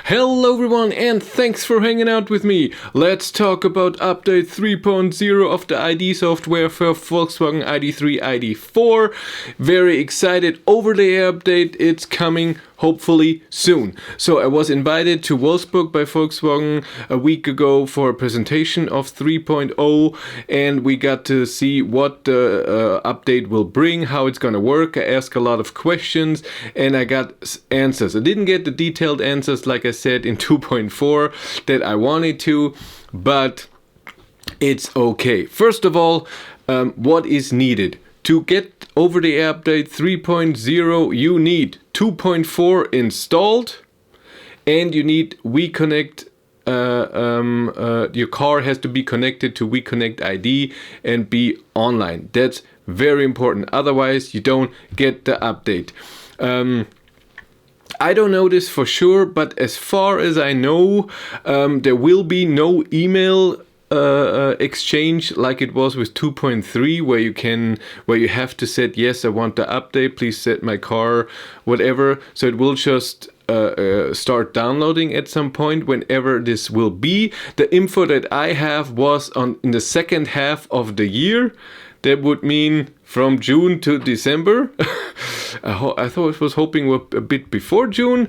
Hello everyone and thanks for hanging out with me. Let's talk about update 3.0 of the ID software for Volkswagen ID3, ID4. Very excited over the air update. It's coming hopefully soon. So I was invited to Wolfsburg by Volkswagen a week ago for a presentation of 3.0 and we got to see what the update will bring, how it's gonna work. I asked a lot of questions and I got answers. I didn't get the detailed answers like I said in 2.4 that I wanted to, but it's okay. First of all, what is needed? To get over the air update 3.0, you need 2.4 installed and you need WeConnect. Your car has to be connected to WeConnect ID and be online. That's very important. Otherwise, you don't get the update. I don't know this for sure, but as far as I know, there will be no email exchange like it was with 2.3 where you have to set yes, I want the update, please set my car, whatever. So it will just start downloading at some point whenever this will be. The info that I have was in the second half of the year. That would mean from June to December. I thought it was hoping a bit before June.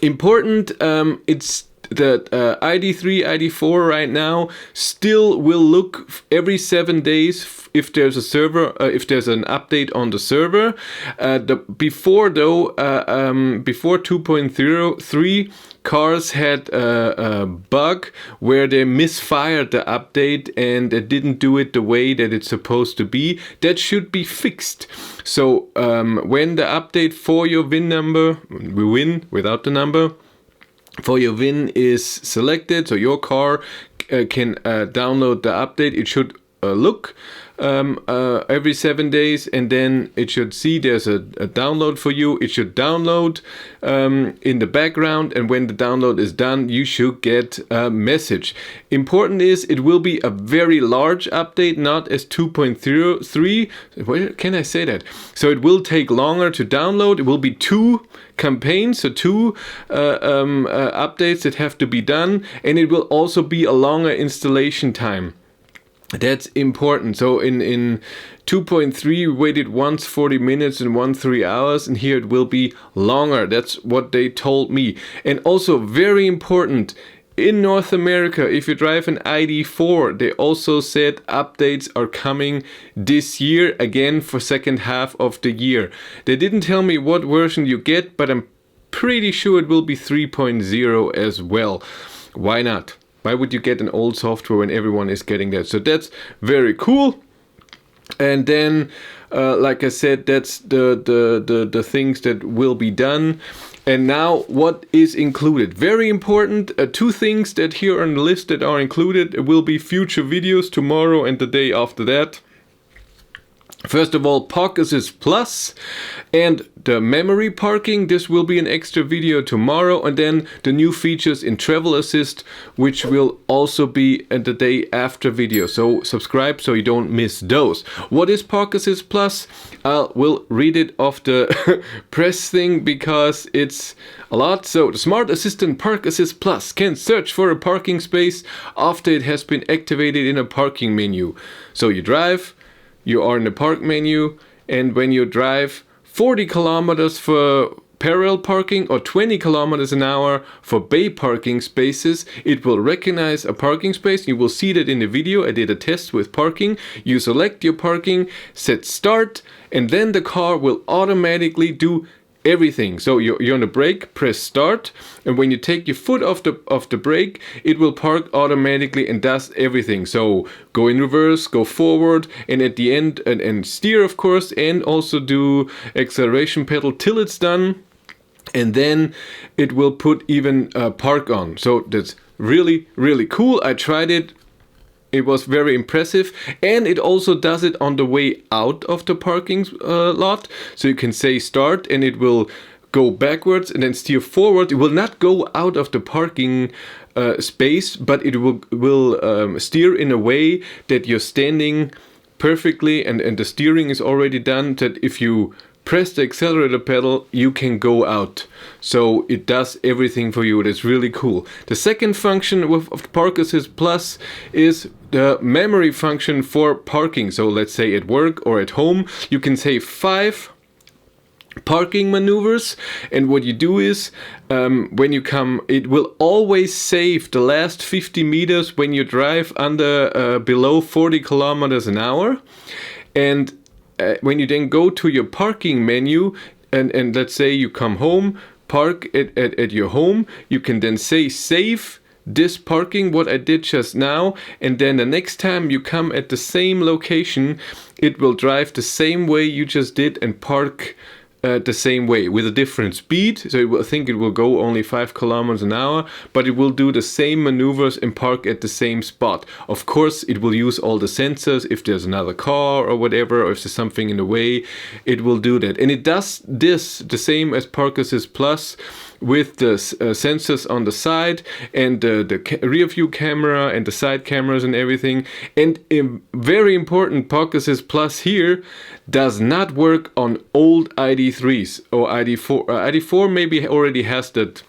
Important, it's that ID3, ID4 right now still will look every 7 days if there's a server, if there's an update on the server. Before 2.03, cars had a bug where they misfired the update and they didn't do it the way that it's supposed to be. That should be fixed. So when the update for your VIN number, VIN without the number, for your VIN is selected, so your car can download the update, it should look every 7 days, and then it should see there's a download for you. It should download in the background, and when the download is done, you should get a message. Important is it will be a very large update, not as 2.03. Where can I say that? So it will take longer to download. It will be 2 campaigns, so 2 updates that have to be done, and it will also be a longer installation time. That's important. So in 2.3 we waited once 40 minutes and once 3 hours, and here it will be longer. That's what they told me. And also very important, in North America, if you drive an ID4, they also said updates are coming this year again for second half of the year. They didn't tell me what version you get, but I'm pretty sure it will be 3.0 as well. Why not? Why would you get an old software when everyone is getting that? So that's very cool. And then, like I said, that's the things that will be done. And now what is included? Very important, 2 things that here on the list that are included. It will be future videos tomorrow and the day after that. First of all, Park Assist Plus and the memory parking. This will be an extra video tomorrow, and then the new features in Travel Assist, which will also be at the day after video. So subscribe so you don't miss those. What is Park Assist Plus? We'll read it off the press thing because it's a lot. So the Smart Assistant Park Assist Plus can search for a parking space after it has been activated in a parking menu. So you drive, you are in the park menu, and when you drive 40 kilometers for parallel parking or 20 kilometers an hour for bay parking spaces, it will recognize a parking space. You will see that in the video. I did a test with parking. You select your parking, set start, and then the car will automatically do everything. So you're on the brake, press start, and when you take your foot off the brake, it will park automatically and does everything. So go in reverse, go forward, and at the end and steer, of course, and also do acceleration pedal till it's done, and then it will put even park on. So that's really cool. I tried it. It was very impressive, and it also does it on the way out of the parking lot. So you can say start and it will go backwards and then steer forward. It will not go out of the parking space, but it will steer in a way that you're standing perfectly and the steering is already done, that if you press the accelerator pedal, you can go out. So it does everything for you. It's really cool. The second function of Park Assist Plus is the memory function for parking. So let's say at work or at home, you can say 5 parking maneuvers, and what you do is when you come, it will always save the last 50 meters when you drive under below 40 kilometers an hour. And when you then go to your parking menu, and let's say you come home, park at your home, you can then say save this parking, what I did just now, and then the next time you come at the same location, it will drive the same way you just did and park the same way with a different speed. So I think it will go only 5 kilometers an hour, but it will do the same maneuvers and park at the same spot. Of course, it will use all the sensors. If there's another car or whatever, or if there's something in the way, it will do that. And it does this the same as Park Assist Plus, with the sensors on the side and the rear view camera and the side cameras and everything. And very important, Park Assist Plus here does not work on old ID3s or ID4. ID4 maybe already has that.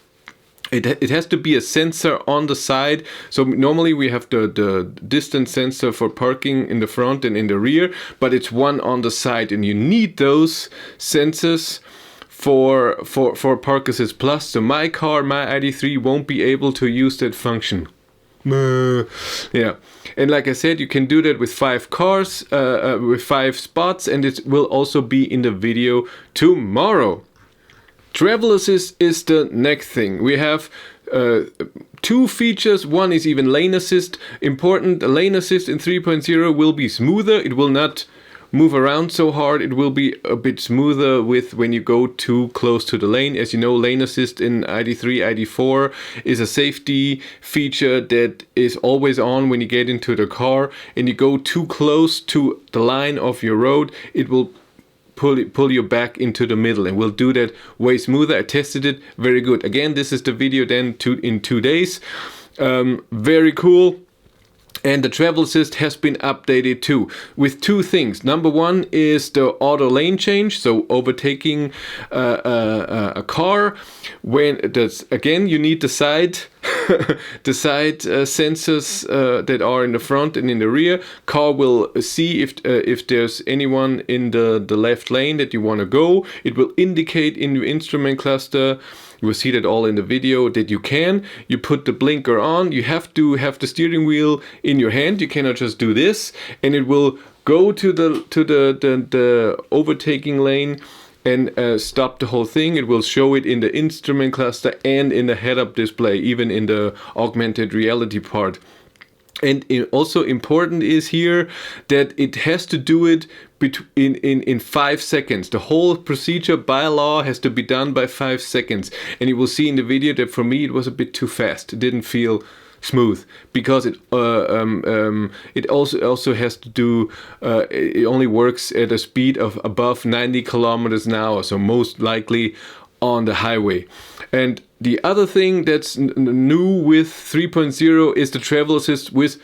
It has to be a sensor on the side. So normally we have the distance sensor for parking in the front and in the rear, but it's one on the side, and you need those sensors for Park Assist Plus. So my car, my ID3, won't be able to use that function. Yeah, and like I said, you can do that with 5 cars, with 5 spots, and it will also be in the video tomorrow. Travel Assist is the next thing. We have 2 features. One is even lane assist. Important, the lane assist in 3.0 will be smoother. It will not move around so hard. It will be a bit smoother with when you go too close to the lane. As you know, lane assist in ID3, ID4 is a safety feature that is always on when you get into the car and you go too close to the line of your road. It will pull you back into the middle, and we'll do that way smoother. I tested it, very good. Again, this is the video then in 2 days. Very cool. And the travel assist has been updated too, with 2 things. Number 1 is the auto lane change, so overtaking a car. When that's, again, you need the side sensors that are in the front and in the rear. Car will see if there's anyone in the left lane that you want to go. It will indicate in your instrument cluster. You will see that all in the video that you can. You put the blinker on. You have to have the steering wheel in your hand. You cannot just do this, and it will go to the overtaking lane and stop the whole thing. It will show it in the instrument cluster and in the head-up display, even in the augmented reality part. And also important is here that it has to do it in 5 seconds. The whole procedure by law has to be done by 5 seconds. And you will see in the video that for me it was a bit too fast. It didn't feel smooth because it also has to do. It only works at a speed of above 90 kilometers an hour. So most likely on the highway. And the other thing that's new with 3.0 is the travel assist with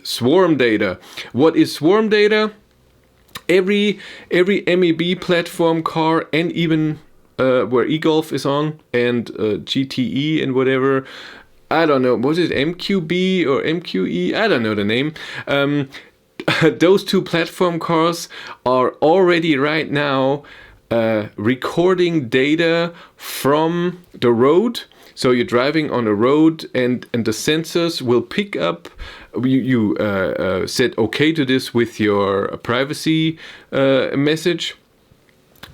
swarm data. What is swarm data? Every MEB platform car, and even where e-golf is on, and GTE and whatever, I don't know, was it MQB or MQE? I don't know the name. Those 2 platform cars are already right now recording data from the road. So you're driving on a road, and the sensors will pick up. You said okay to this with your privacy message.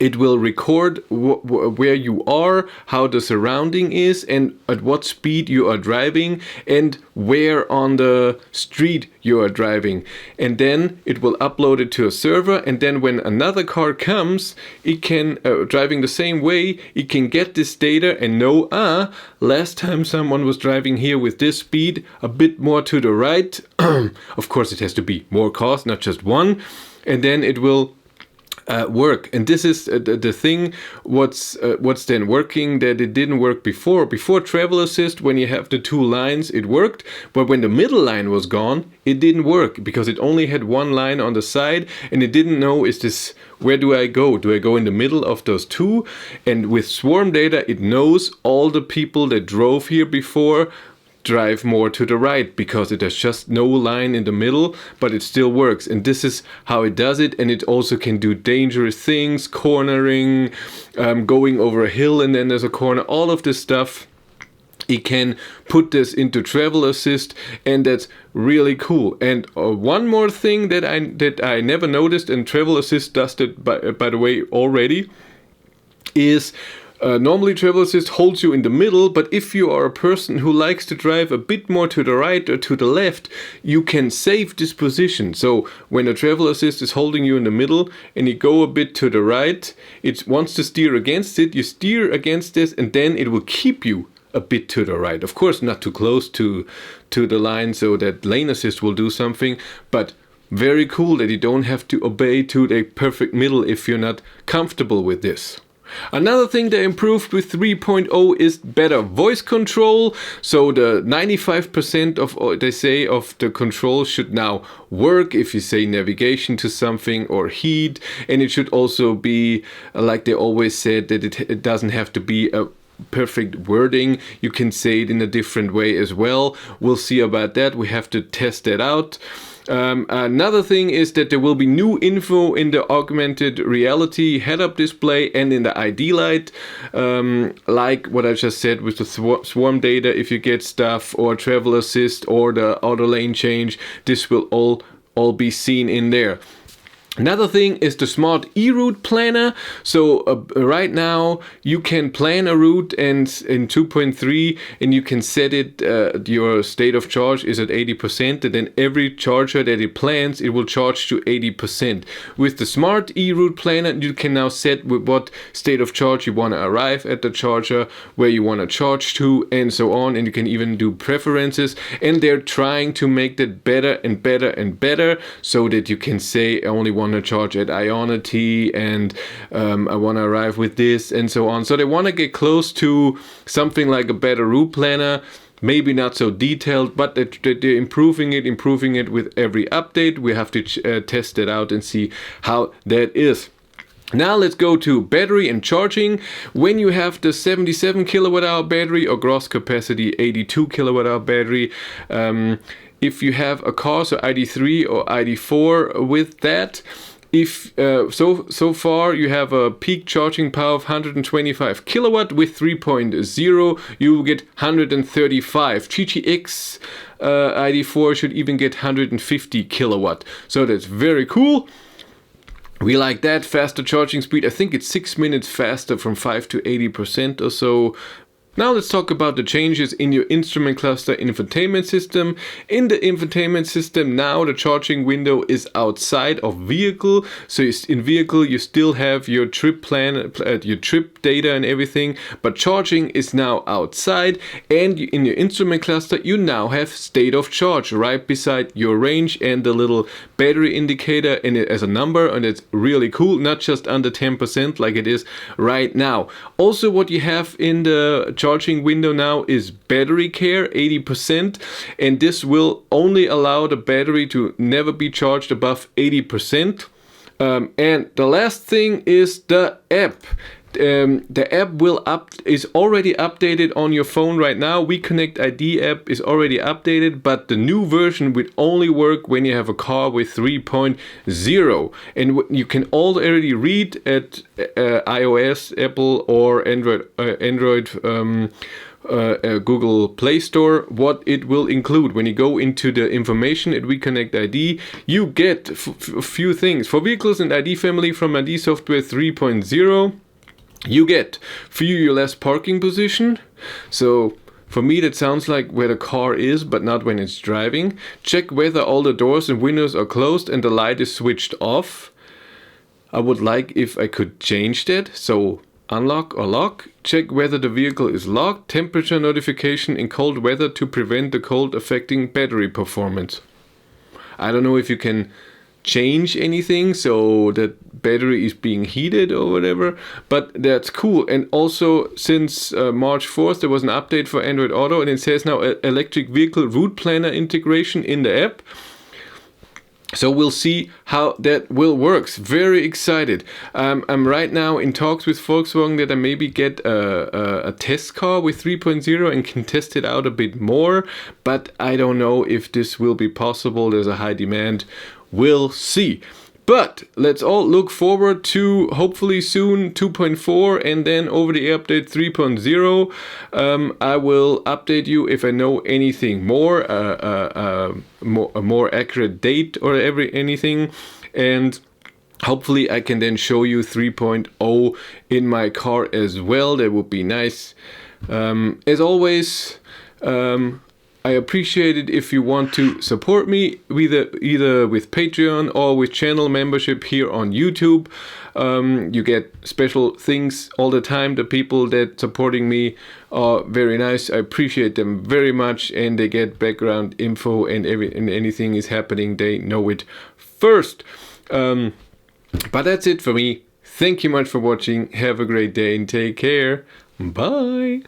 It will record where you are, how the surrounding is, and at what speed you are driving, and where on the street you are driving. And then it will upload it to a server, and then when another car comes, it can, driving the same way, it can get this data and know, last time someone was driving here with this speed, a bit more to the right. Of course, it has to be more cars, not just one. And then it will work. And this is the thing, what's then working that it didn't work before. Before Travel Assist, when you have the two lines, it worked, but when the middle line was gone, it didn't work because it only had one line on the side, and it didn't know, where do I go? Do I go in the middle of those two? And with swarm data, it knows all the people that drove here before drive more to the right because it has just no line in the middle, but it still works. And this is how it does it. And it also can do dangerous things, cornering, going over a hill and then there's a corner, all of this stuff. It can put this into Travel Assist, and that's really cool. And one more thing that I never noticed, and Travel Assist does it by the way already, is normally Travel Assist holds you in the middle, but if you are a person who likes to drive a bit more to the right or to the left, you can save this position. So when a Travel Assist is holding you in the middle and you go a bit to the right, it wants to steer against it, you steer against this, and then it will keep you a bit to the right. Of course, not too close to the line so that lane assist will do something, but very cool that you don't have to obey to the perfect middle if you're not comfortable with this. Another thing they improved with 3.0 is better voice control. So the 95% of the control should now work if you say navigation to something or heat, and it should also be like they always said that it doesn't have to be a perfect wording. You can say it in a different way as well. We'll see about that. We have to test that out. Another thing is that there will be new info in the augmented reality head-up display and in the ID light, like what I just said with the swarm data. If you get stuff or Travel Assist or the auto lane change, this will all be seen in there. Another thing is the smart e-route planner. So right now you can plan a route and in 2.3 and you can set it, your state of charge is at 80%, and then every charger that it plans, it will charge to 80%. With the smart e-route planner, you can now set with what state of charge you want to arrive at the charger, where you want to charge to, and so on. And you can even do preferences, and they're trying to make that better and better and better so that you can say I only want to charge at Ionity and I want to arrive with this and so on. So they want to get close to something like a better route planner, maybe not so detailed, but they're improving it with every update. We have to test it out and see how that is. Now let's go to battery and charging. When you have the 77 kilowatt hour battery or gross capacity 82 kilowatt hour battery, if you have a car, so ID3 or ID4 with that, if so far you have a peak charging power of 125 kilowatt. With 3.0 you will get 135. GTX ID4 should even get 150 kilowatt. So that's very cool. We like that. Faster charging speed. I think it's 6 minutes faster from 5 to 80% or so. Now let's talk about the changes in your instrument cluster infotainment system. In the infotainment system now the charging window is outside of vehicle. So in vehicle you still have your trip plan, your trip data and everything, but charging is now outside. And in your instrument cluster you now have state of charge right beside your range and the little battery indicator in it as a number, and it's really cool, not just under 10% like it is right now. Also what you have in the charging window now is battery care 80%, and this will only allow the battery to never be charged above 80%. And the last thing is the app. The app is already updated on your phone right now. WeConnect ID app is already updated, but the new version would only work when you have a car with 3.0. And you can already read at iOS, Apple, or Android Google Play Store what it will include. When you go into the information at WeConnect ID, you get a few things. For vehicles and ID family from ID Software 3.0, you get view your last parking position. So for me that sounds like where the car is, but not when it's driving. Check whether all the doors and windows are closed and the light is switched off. I would like if I could change that. So unlock or lock. Check whether the vehicle is locked. Temperature notification in cold weather to prevent the cold affecting battery performance. I don't know if you can change anything, so that battery is being heated or whatever, but that's cool. And also, since March 4th, there was an update for Android Auto, and it says now electric vehicle route planner integration in the app. So we'll see how that will work. Very excited. I'm right now in talks with Volkswagen that I maybe get a test car with 3.0 and can test it out a bit more, but I don't know if this will be possible. There's a high demand. We'll see. But let's all look forward to hopefully soon 2.4 and then over the air update 3.0. I will update you if I know anything more, a more accurate date or anything. And hopefully I can then show you 3.0 in my car as well. That would be nice. As always, I appreciate it if you want to support me either with Patreon or with channel membership here on YouTube. You get special things all the time. The people that supporting me are very nice. I appreciate them very much, and they get background info and anything is happening, they know it first. But that's it for me. Thank you much for watching. Have a great day and take care. Bye.